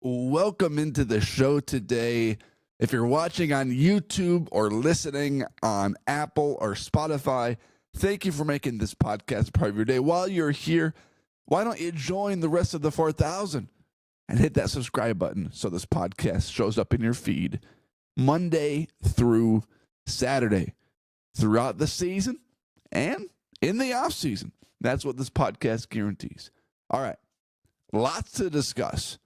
Welcome into the show today. If you're watching on YouTube or listening on Apple or Spotify, thank you for making this podcast part of your day. While you're here, why don't you join the rest of the 4,000 and hit that subscribe button so this podcast shows up in your feed Monday through Saturday throughout the season and in the off season. That's what this podcast guarantees. All right, lots to discuss,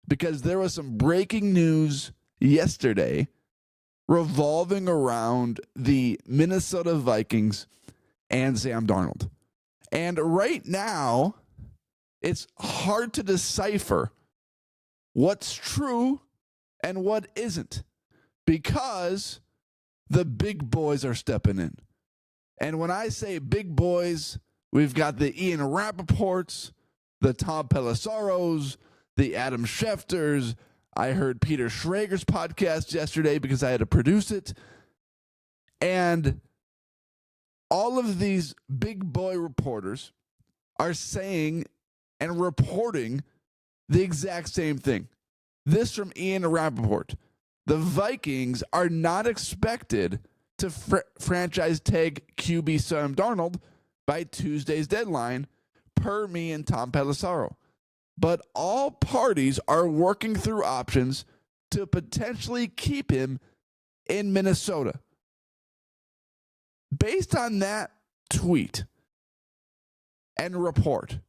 because there was some breaking news yesterday revolving around the Minnesota Vikings and Sam Darnold. And right now, it's hard to decipher what's true and what isn't, because the big boys are stepping in. And when I say big boys, we've got the Ian Rapoports, the Tom Pelissaros, the Adam Schefters. I heard Peter Schrager's podcast yesterday because I had to produce it. And all of these big boy reporters are saying and reporting the exact same thing. This from Ian Rapoport. The Vikings are not expected to franchise tag QB Sam Darnold by Tuesday's deadline, per me and Tom Pelissaro. But all parties are working through options to potentially keep him in Minnesota. Based on that tweet and report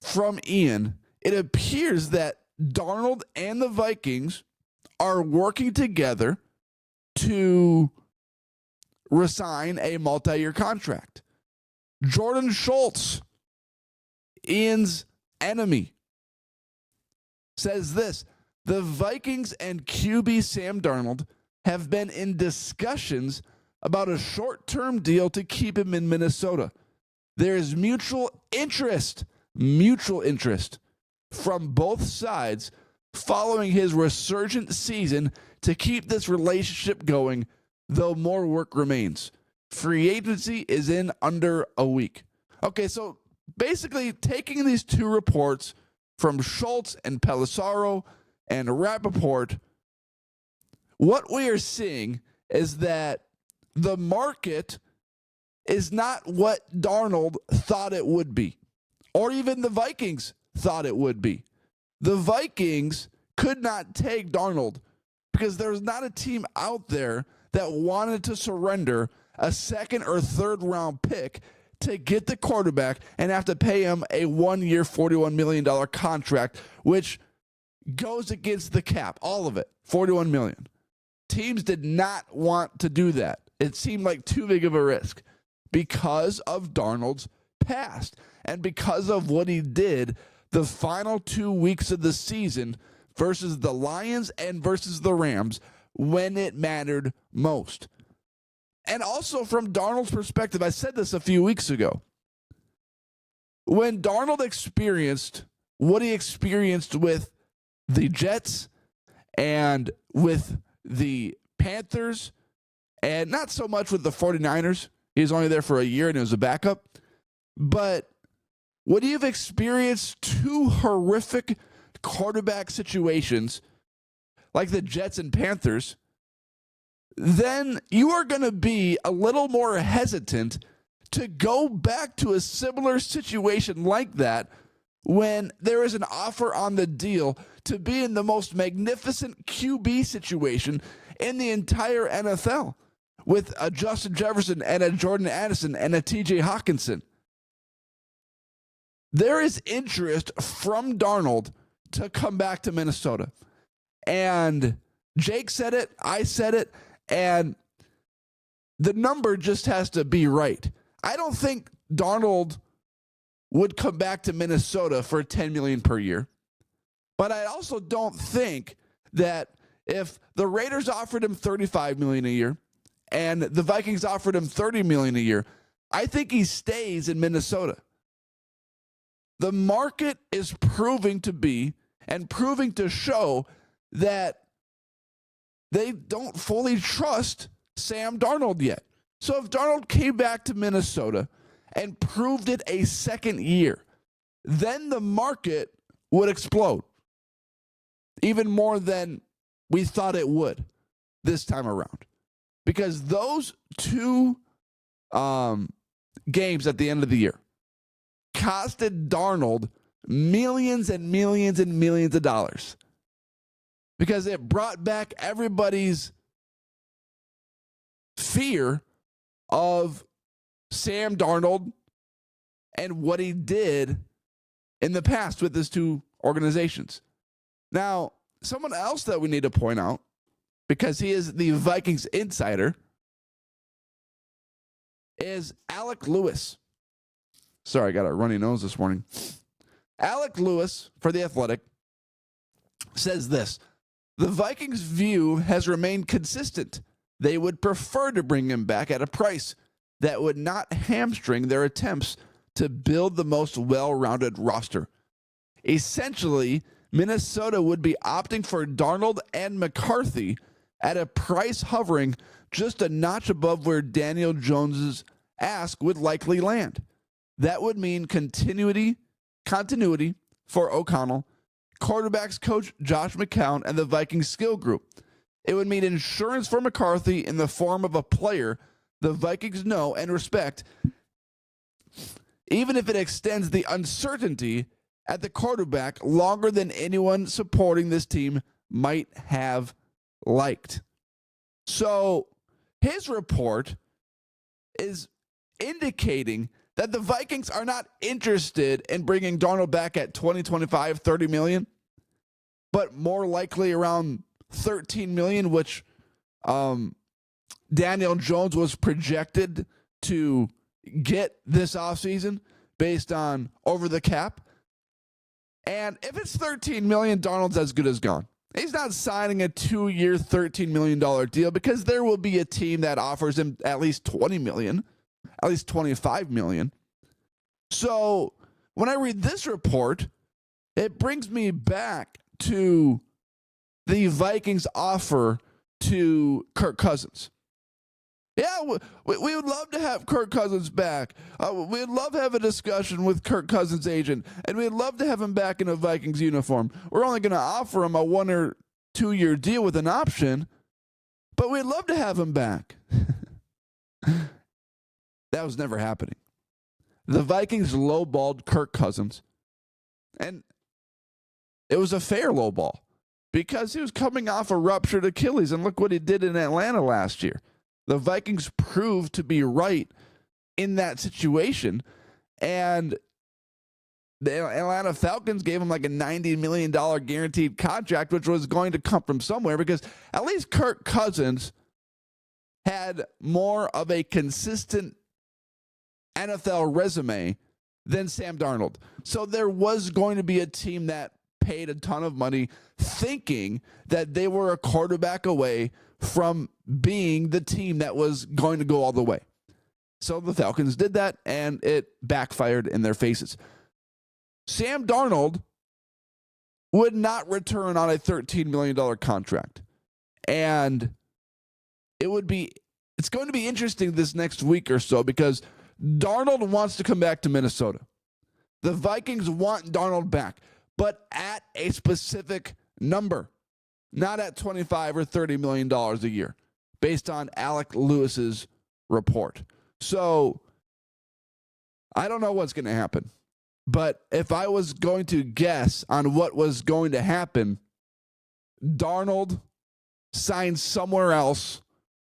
from Ian, it appears that Darnold and the Vikings are working together to resign a multi-year contract. Jordan Schultz, Ian's enemy, says this: the Vikings and QB Sam Darnold have been in discussions about a short-term deal to keep him in Minnesota. There is mutual interest from both sides following his resurgent season to keep this relationship going, though more work remains. Free agency is in under a week. Okay, so basically taking these two reports from Schultz and Pelissaro and Rapoport, what we are seeing is that the market is not what Darnold thought it would be, or even the Vikings thought it would be. The Vikings could not take Darnold because there's not a team out there that wanted to surrender a second or third round pick to get the quarterback and have to pay him a 1-year, $41 million contract, which goes against the cap, all of it, $41 million. Teams did not want to do that. It seemed like too big of a risk because of Darnold's past and because of what he did the final 2 weeks of the season versus the Lions and versus the Rams when it mattered most. And also from Darnold's perspective, I said this a few weeks ago. When Darnold experienced what he experienced with the Jets and with the Panthers, and not so much with the 49ers, he was only there for a year and it was a backup, but when you've experienced two horrific quarterback situations like the Jets and Panthers, then you are going to be a little more hesitant to go back to a similar situation like that when there is an offer on the deal to be in the most magnificent QB situation in the entire NFL with a Justin Jefferson and a Jordan Addison and a TJ Hawkinson. There is interest from Darnold to come back to Minnesota. And Jake said it, I said it, and the number just has to be right. I don't think Darnold would come back to Minnesota for $10 million per year. But I also don't think that if the Raiders offered him $35 million a year and the Vikings offered him $30 million a year, I think he stays in Minnesota. The market is proving to be and proving to show that they don't fully trust Sam Darnold yet. So if Darnold came back to Minnesota and proved it a second year, then the market would explode. even more than we thought it would this time around. Because those two games at the end of the year costed Darnold millions and millions and millions of dollars. Because it brought back everybody's fear of Sam Darnold and what he did in the past with his two organizations. Now, someone else that we need to point out, because he is the Vikings insider, is Alec Lewis. Sorry, I got a runny nose this morning. Alec Lewis, for The Athletic, says this: the Vikings' view has remained consistent. They would prefer to bring him back at a price that would not hamstring their attempts to build the most well-rounded roster. Essentially, Minnesota would be opting for Darnold and McCarthy at a price hovering just a notch above where Daniel Jones's ask would likely land. That would mean continuity for O'Connell, quarterbacks coach Josh McCown, and the Vikings skill group. It would mean insurance for McCarthy in the form of a player the Vikings know and respect, even if it extends the uncertainty at the quarterback longer than anyone supporting this team might have liked. So his report is indicating that the Vikings are not interested in bringing Darnold back at 20, 25, 30 million, but more likely around 13 million, which Daniel Jones was projected to get this offseason based on over the cap. And if it's 13 million, Darnold's as good as gone. He's not signing a 2-year, $13 million deal because there will be a team that offers him at least 20 million, at least 25 million. So when I read this report, it brings me back to the Vikings offer to Kirk Cousins. Yeah, we would love to have Kirk Cousins back. We'd love to have a discussion with Kirk Cousins' agent, and we'd love to have him back in a Vikings uniform. We're only going to offer him a 1 or 2 year deal with an option, but we'd love to have him back. That was never happening. The Vikings lowballed Kirk Cousins, and it was a fair lowball because he was coming off a ruptured Achilles, and look what he did in Atlanta last year. The Vikings proved to be right in that situation, and the Atlanta Falcons gave him like a $90 million guaranteed contract, which was going to come from somewhere because at least Kirk Cousins had more of a consistent NFL resume than Sam Darnold. So there was going to be a team that paid a ton of money thinking that they were a quarterback away from being the team that was going to go all the way. So the Falcons did that, and it backfired in their faces. Sam Darnold would not return on a $13 million contract. And it's going to be interesting this next week or so because Darnold wants to come back to Minnesota. The Vikings want Darnold back, but at a specific number. Not at $25 or $30 million a year, based on Alec Lewis's report. So I don't know what's going to happen. But if I was going to guess on what was going to happen, Darnold signs somewhere else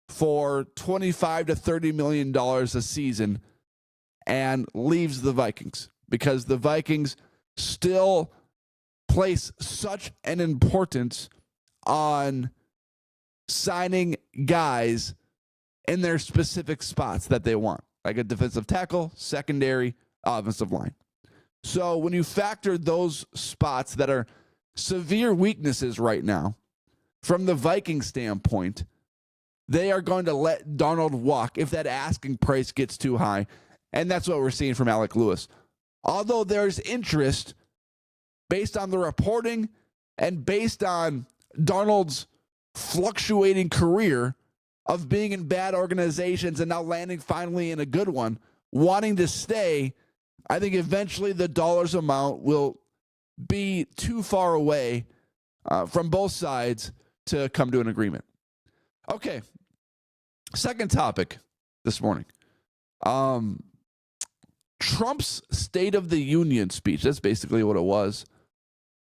for $25 to $30 million a season and leaves the Vikings because the Vikings still place such an importance on signing guys in their specific spots that they want, like a defensive tackle, secondary, offensive line. So when you factor those spots that are severe weaknesses right now, from the Viking standpoint, they are going to let Darnold walk if that asking price gets too high. And that's what we're seeing from Alec Lewis. Although there's interest based on the reporting and based on Darnold's fluctuating career of being in bad organizations and now landing finally in a good one, wanting to stay, I think eventually the dollars amount will be too far away from both sides to come to an agreement. Okay, second topic this morning. Trump's State of the Union speech. That's basically what it was.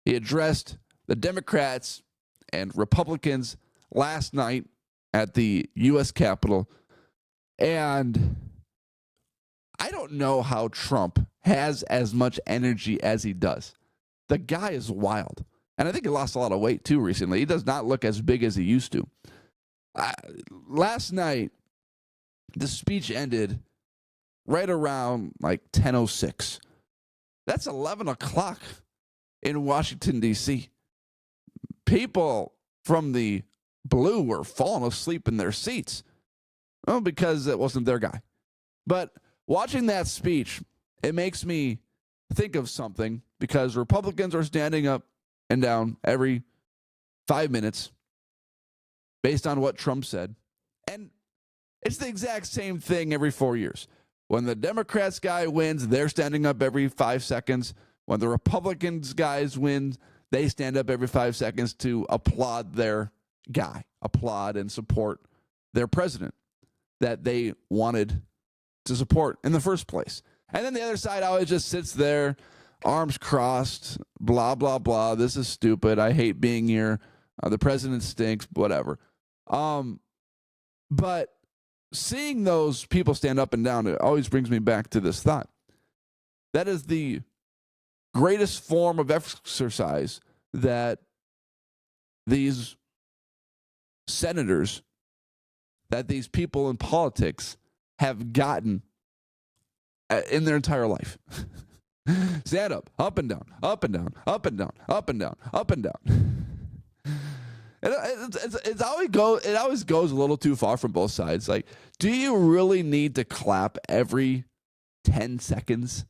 He addressed the Democrats and Republicans last night at the U.S. Capitol. And I don't know how Trump has as much energy as he does. The guy is wild. And I think he lost a lot of weight, too, recently. He does not look as big as he used to. Last night, the speech ended right around like 10:06. That's 11 o'clock in Washington, D.C. People from the blue were falling asleep in their seats. Well, because it wasn't their guy. But watching that speech, it makes me think of something, because Republicans are standing up and down every 5 minutes based on what Trump said. And it's the exact same thing every 4 years. When the Democrats guy wins, they're standing up every 5 seconds. When the Republicans guys win, they stand up every 5 seconds to applaud their guy, applaud and support their president that they wanted to support in the first place. And then the other side always just sits there, arms crossed, blah, blah, blah. This is stupid. I hate being here. The president stinks, whatever. But seeing those people stand up and down, it always brings me back to this thought. That is the greatest form of exercise that these senators, that these people in politics have gotten in their entire life. Stand up and down, up and down, up and down, up and down, up and down. It always goes a little too far from both sides. Like, do you really need to clap every 10 seconds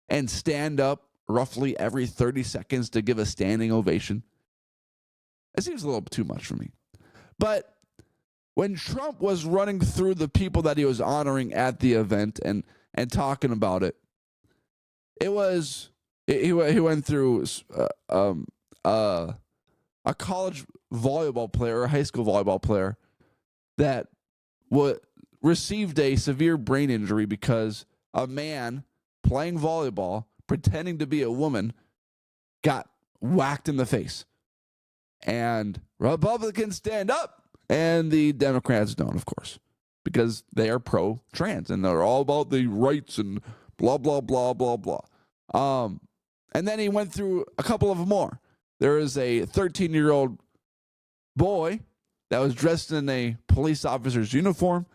and stand up roughly every 30 seconds to give a standing ovation? It seems a little too much for me. But when Trump was running through the people that he was honoring at the event and talking about it, he went through a college volleyball player, a high school volleyball player that received a severe brain injury because a man playing volleyball, pretending to be a woman, got whacked in the face. And Republicans stand up, and the Democrats don't, of course, because they are pro-trans, and they're all about the rights and blah, blah, blah, blah, blah. And then he went through a couple of more. There is a 13-year-old boy that was dressed in a police officer's uniform,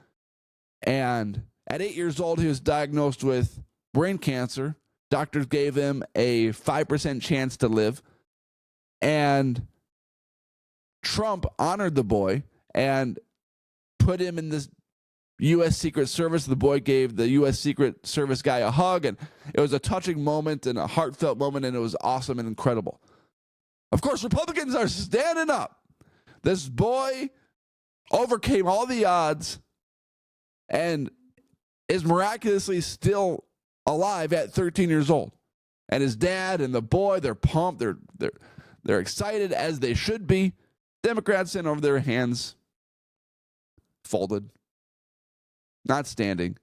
and at 8 years old, he was diagnosed with brain cancer. Doctors gave him a 5% chance to live, and Trump honored the boy and put him in this U.S. Secret Service. The boy gave the U.S. Secret Service guy a hug, and it was a touching moment and a heartfelt moment, and it was awesome and incredible. Of course, Republicans are standing up. This boy overcame all the odds and is miraculously still alive at 13 years old. And his dad and the boy, they're pumped. They're excited, as they should be. Democrats sitting over their hands folded, not standing.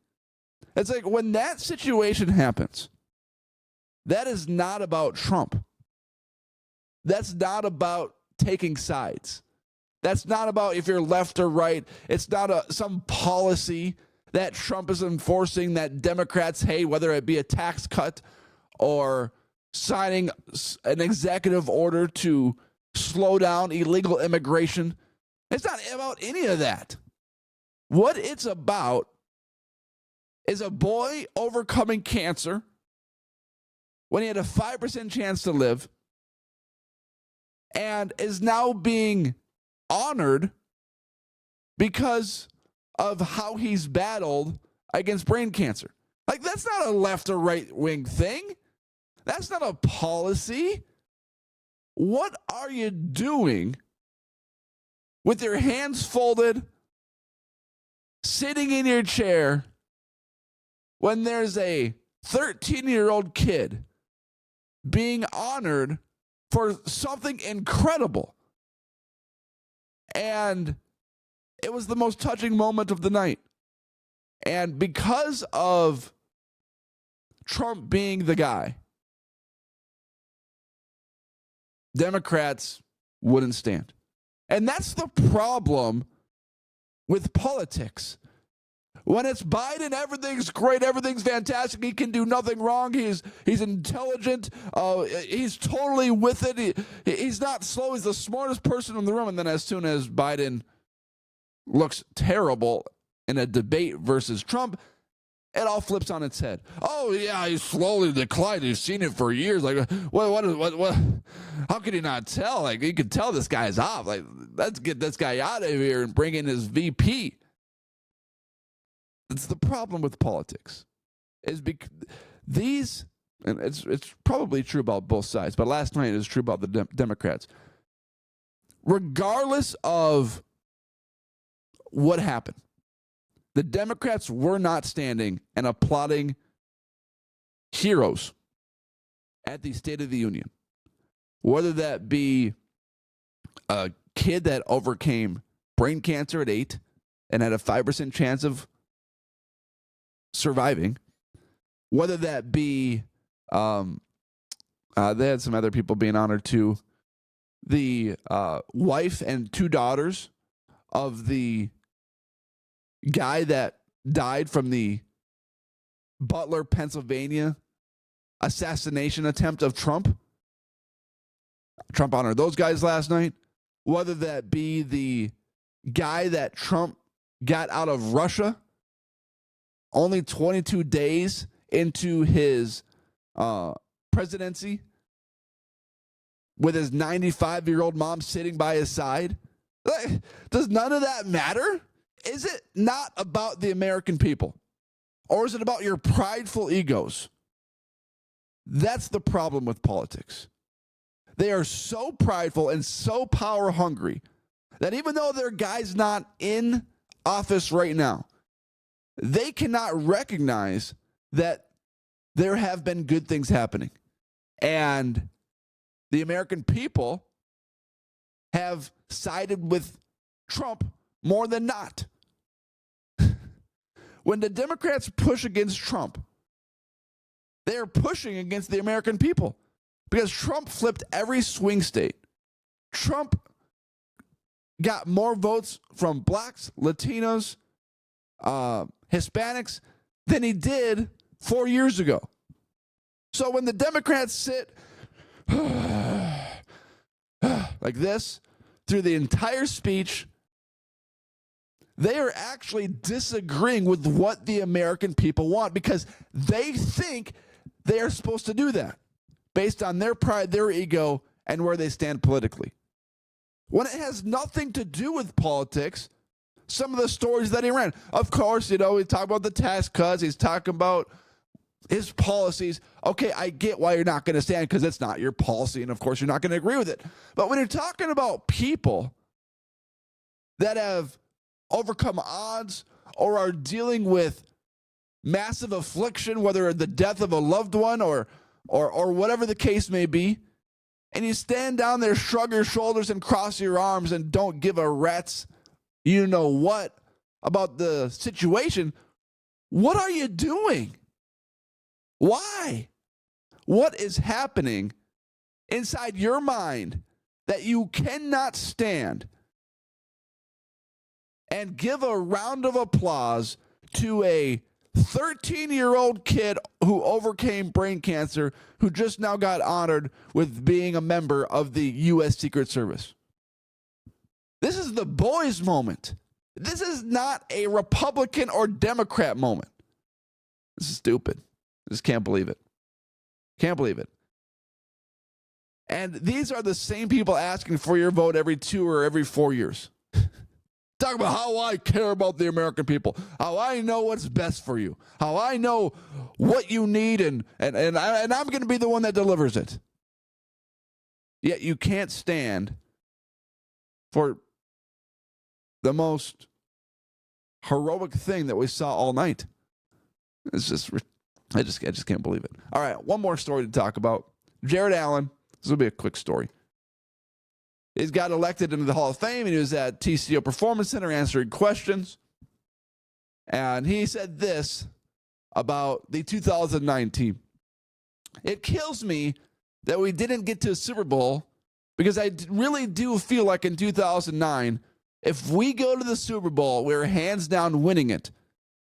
It's like, when that situation happens, that is not about Trump. That's not about taking sides. That's not about if you're left or right. It's not some policy that Trump is enforcing that Democrats hate, whether it be a tax cut or signing an executive order to slow down illegal immigration. It's not about any of that. What it's about is a boy overcoming cancer when he had a 5% chance to live and is now being honored because of how he's battled against brain cancer. Like, that's not a left or right wing thing. That's not a policy. What are you doing with your hands folded, sitting in your chair, when there's a 13-year-old kid being honored for something incredible. And it was the most touching moment of the night. And because of Trump being the guy, Democrats wouldn't stand. And that's the problem with politics. When it's Biden, everything's great, everything's fantastic. He can do nothing wrong. He's intelligent. He's totally with it. He's not slow. He's the smartest person in the room. And then as soon as Biden looks terrible in a debate versus Trump, it all flips on its head. Oh yeah, he's slowly declined. He's seen it for years. Like, what? How could he not tell? Like, you could tell this guy's off. Like, let's get this guy out of here and bring in his VP. It's the problem with politics, is because these, and it's probably true about both sides, but last night it was true about the Democrats. Regardless of what happened, the Democrats were not standing and applauding heroes at the State of the Union, whether that be a kid that overcame brain cancer at 8 and had a 5% chance of surviving, whether that be they had some other people being honored too, the wife and 2 daughters of the guy that died from the Butler, Pennsylvania assassination attempt of Trump. Trump honored those guys last night. Whether that be the guy that Trump got out of Russia only 22 days into his presidency, with his 95-year-old mom sitting by his side. Does none of that matter? Is it not about the American people? Or is it about your prideful egos? That's the problem with politics. They are so prideful and so power hungry that even though their guy's not in office right now, they cannot recognize that there have been good things happening. And the American people have sided with Trump more than not. When the Democrats push against Trump, they are pushing against the American people, because Trump flipped every swing state. Trump got more votes from blacks, Latinos, Hispanics than he did 4 years ago. So when the Democrats sit like this through the entire speech, they are actually disagreeing with what the American people want, because they think they are supposed to do that based on their pride, their ego, and where they stand politically. When it has nothing to do with politics, some of the stories that he ran. Of course, we talk about the tax cuts. He's talking about his policies. Okay, I get why you're not going to stand, because it's not your policy, and of course you're not going to agree with it. But when you're talking about people that have overcome odds or are dealing with massive affliction, whether the death of a loved one or whatever the case may be, and you stand down there, shrug your shoulders and cross your arms and don't give a rat's you know what about the situation, what are you doing? Why? What is happening inside your mind that you cannot stand and give a round of applause to a 13-year-old kid who overcame brain cancer, who just now got honored with being a member of the U.S. Secret Service? This is the boys' moment. This is not a Republican or Democrat moment. This is stupid. I just can't believe it. Can't believe it. And these are the same people asking for your vote every 2 or every 4 years. Talk about how I care about the American people, how I know what's best for you, how I know what you need, and I'm going to be the one that delivers it. Yet you can't stand for the most heroic thing that we saw all night. It's just, I just can't believe it. All right, one more story to talk about. Jared Allen This will be a quick story. He's got elected into the Hall of Fame, and he was at TCO Performance Center answering questions. And he said this about the 2009 team. It kills me that we didn't get to a Super Bowl because I really do feel like in 2009, if we go to the Super Bowl, we're hands down winning it.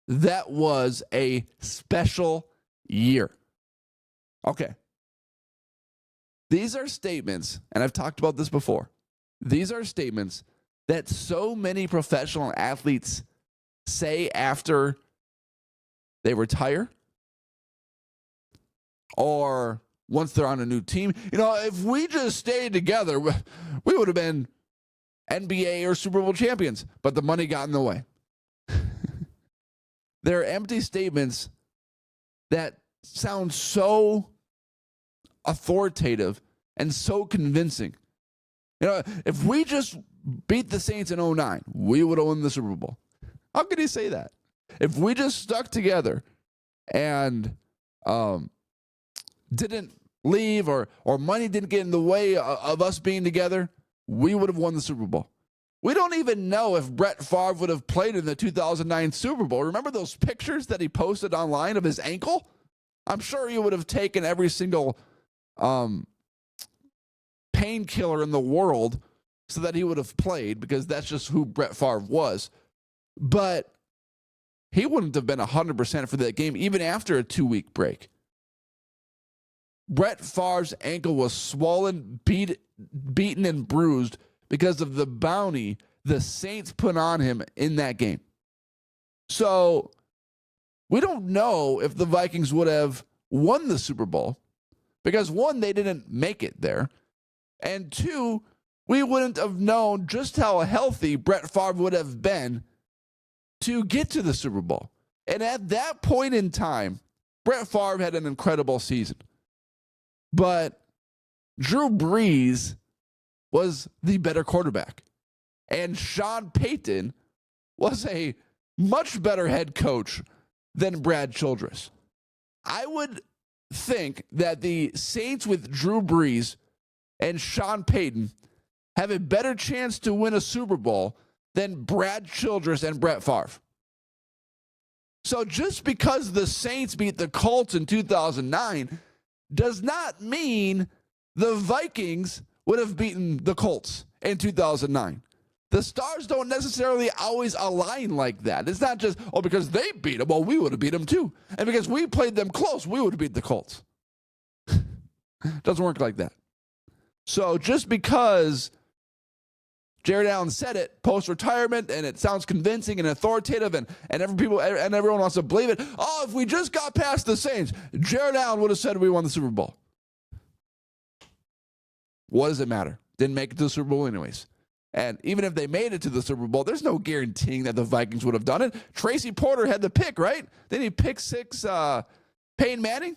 That was a special year. Okay. These are statements, and I've talked about this before. These are statements that so many professional athletes say after they retire or once they're on a new team. You know, if we just stayed together, we would have been NBA or Super Bowl champions, but the money got in the way. They're empty statements that sound so authoritative and so convincing. You know, if we just beat the Saints in 2009, we would have won the Super Bowl. How could he say that? If we just stuck together and didn't leave or money didn't get in the way of us being together, we would have won the Super Bowl. We don't even know if Brett Favre would have played in the 2009 Super Bowl. Remember those pictures that he posted online of his ankle? I'm sure he would have taken every single painkiller in the world so that he would have played, because that's just who Brett Favre was. But he wouldn't have been 100% for that game, even after a 2-week break. Brett Favre's ankle was swollen, beaten, and bruised because of the bounty the Saints put on him in that game. So we don't know if the Vikings would have won the Super Bowl because, one, they didn't make it there, and two, we wouldn't have known just how healthy Brett Favre would have been to get to the Super Bowl. And at that point in time, Brett Favre had an incredible season. But Drew Brees was the better quarterback. And Sean Payton was a much better head coach than Brad Childress. I would think that the Saints with Drew Brees and Sean Payton have a better chance to win a Super Bowl than Brad Childress and Brett Favre. So just because the Saints beat the Colts in 2009 does not mean the Vikings would have beaten the Colts in 2009. The stars don't necessarily always align like that. It's not just, oh, because they beat them, well, we would have beat them too. And because we played them close, we would have beat the Colts. Doesn't work like that. So just because Jared Allen said it post-retirement and it sounds convincing and authoritative and everyone wants to believe it. Oh, if we just got past the Saints, Jared Allen would have said we won the Super Bowl. What does it matter? Didn't make it to the Super Bowl anyways. And even if they made it to the Super Bowl, there's no guaranteeing that the Vikings would have done it. Tracy Porter had the pick, right? Then he picked six Peyton Manning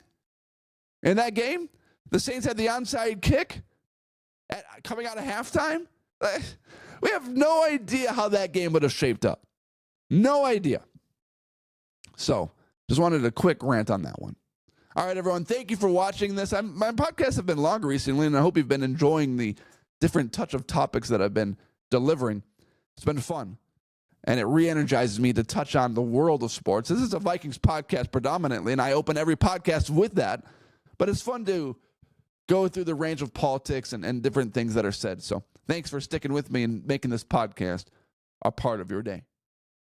in that game. The Saints had the onside kick coming out of halftime. We have no idea how that game would have shaped up. No idea. So, just wanted a quick rant on that one. All right, everyone, thank you for watching this. My podcasts have been longer recently, and I hope you've been enjoying the different touch of topics that I've been delivering. It's been fun, and it re-energizes me to touch on the world of sports. This is a Vikings podcast predominantly, and I open every podcast with that, but it's fun to go through the range of politics and different things that are said. So thanks for sticking with me and making this podcast a part of your day.